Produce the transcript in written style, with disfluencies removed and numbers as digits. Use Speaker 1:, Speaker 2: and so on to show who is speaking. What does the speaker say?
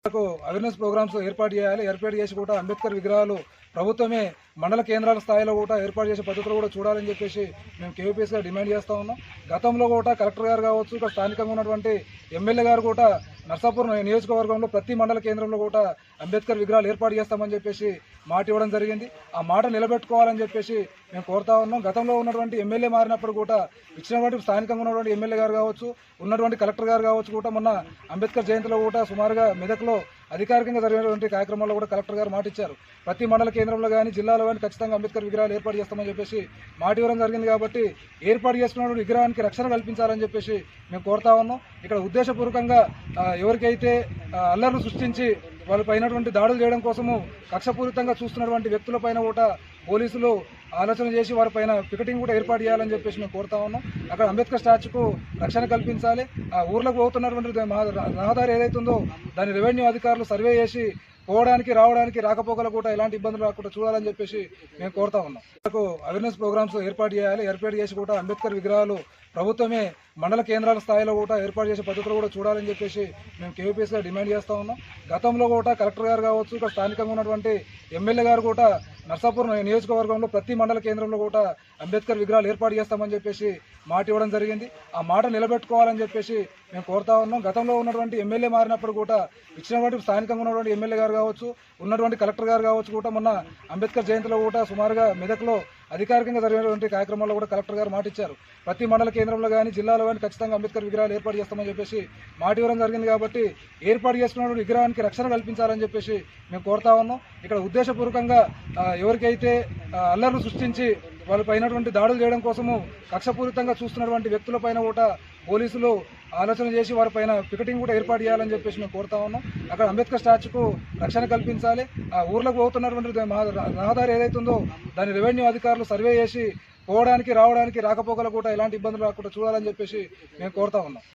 Speaker 1: Awareness programmes ఏర్పాటు చేసి కూడా అంబేద్కర్ విగ్రహాలు ప్రభుత్వమే మండల కేంద్రాల స్థాయిలో కూడా ఏర్పాటు చేసే పద్ధతులు కూడా చూడాలని చెప్పేసి మేము కేవీపీఎస్గా డిమాండ్ చేస్తూ ఉన్నాం. గతంలో కూడా కలెక్టర్ గారు కావచ్చు, ఇక్కడ స్థానికంగా ఉన్నటువంటి ఎమ్మెల్యే గారు కూడా నర్సాపూర్ నియోజకవర్గంలో ప్రతి మండల కేంద్రంలో కూడా అంబేద్కర్ విగ్రహాలు ఏర్పాటు చేస్తామని చెప్పేసి మాట ఇవ్వడం జరిగింది. ఆ మాట నిలబెట్టుకోవాలని చెప్పేసి మేము కోరుతా ఉన్నాం. గతంలో ఉన్నటువంటి ఎమ్మెల్యే మారినప్పుడు కూడా ఇచ్చినటువంటి స్థానికంగా ఉన్నటువంటి ఎమ్మెల్యే గారు కావచ్చు, ఉన్నటువంటి కలెక్టర్ గారు కావచ్చు కూడా మొన్న అంబేద్కర్ జయంతిలో కూడా సుమారుగా మెదక్లో అధికారికంగా జరిగినటువంటి కార్యక్రమాల్లో కూడా కలెక్టర్ గారు మాట ఇచ్చారు. ప్రతి మండల కేంద్రంలో కానీ జిల్లాలో కానీ ఖచ్చితంగా అంబేద్కర్ విగ్రహాలు ఏర్పాటు చేస్తామని చెప్పేసి మాట ఇవ్వడం జరిగింది. కాబట్టి ఏర్పాటు చేసుకున్నటువంటి విగ్రహానికి రక్షణ కల్పించాలని చెప్పేసి మేము కోరుతా ఉన్నాం. ఇక్కడ ఉద్దేశపూర్వకంగా ఎవరికైతే అల్లర్లు సృష్టించి వాళ్ళపైనటువంటి దాడులు చేయడం కోసము కక్షపూరితంగా చూస్తున్నటువంటి వ్యక్తులపైన కూడా పోలీసులు ఆలోచన చేసి వారిపైన పికెటింగ్ కూడా ఏర్పాటు చేయాలని చెప్పేసి మేము కోరుతా ఉన్నాం. అక్కడ అంబేద్కర్ స్టాచ్యూకు రక్షణ కల్పించాలి. ఆ ఊర్లకు పోతున్నటువంటి రహదారి ఏదైతుందో దాని రెవెన్యూ అధికారులు సర్వే చేసి పోవడానికి రావడానికి రాకపోకలు కూడా ఎలాంటి ఇబ్బందులు రాకుండా చూడాలని చెప్పేసి మేము కోరుతా ఉన్నాం. అవేర్నెస్ ప్రోగ్రామ్స్ ఏర్పాటు చేసి కూడా అంబేద్కర్ విగ్రహాలు ప్రభుత్వమే మండల కేంద్రాల స్థాయిలో కూడా ఏర్పాటు చేసే పద్ధతులు కూడా చూడాలని చెప్పేసి మేము కేవీపీఎస్గా డిమాండ్ చేస్తూ ఉన్నాం. గతంలో కూడా కలెక్టర్ గారు కావచ్చు, ఇక్కడ స్థానికంగా ఉన్నటువంటి ఎమ్మెల్యే గారు కూడా నర్సాపూర్ నియోజకవర్గంలో ప్రతి మండల కేంద్రంలో కూడా అంబేద్కర్ విగ్రహాలు ఏర్పాటు చేస్తామని చెప్పేసి మాట ఇవ్వడం జరిగింది. ఆ మాట నిలబెట్టుకోవాలని చెప్పేసి మేము కోరుతా ఉన్నాం. గతంలో ఉన్నటువంటి ఎమ్మెల్యే మారినప్పుడు కూడా ఇచ్చినటువంటి స్థానికంగా ఉన్నటువంటి ఎమ్మెల్యే గారు కావచ్చు, ఉన్నటువంటి కలెక్టర్ గారు కావచ్చు కూడా మొన్న అంబేద్కర్ జయంతిలో కూడా సుమారుగా మెదక్లో అధికారికంగా జరిగినటువంటి కార్యక్రమాల్లో కూడా కలెక్టర్ గారు మాట ఇచ్చారు. ప్రతి మండల కేంద్రంలో కానీ జిల్లాలో కానీ ఖచ్చితంగా అంబేద్కర్ విగ్రహాలు ఏర్పాటు చేస్తామని చెప్పేసి మాట ఇవ్వడం జరిగింది. కాబట్టి ఏర్పాటు చేసుకున్నటువంటి విగ్రహానికి రక్షణ కల్పించాలని చెప్పేసి మేము కోరుతా ఉన్నాం. ఇక్కడ ఉద్దేశపూర్వకంగా ఎవరికైతే అల్లర్లు సృష్టించి వాళ్ళపైనటువంటి దాడులు చేయడం కోసము కక్షపూరితంగా చూస్తున్నటువంటి వ్యక్తులపైన కూడా పోలీసులు ఆలోచన చేసి వారిపైన పికెటింగ్ కూడా ఏర్పాటు చేయాలని చెప్పేసి మేము కోరుతా ఉన్నాం. అక్కడ అంబేద్కర్ స్టాచ్యూకు రక్షణ కల్పించాలి. ఆ ఊర్లకు పోతున్నటువంటి రహదారి ఏదైతుందో దాని రెవెన్యూ అధికారులు సర్వే చేసి పోవడానికి రావడానికి రాకపోకలు కూడా ఎలాంటి ఇబ్బందులు రాకుండా చూడాలని చెప్పేసి మేము కోరుతా ఉన్నాం.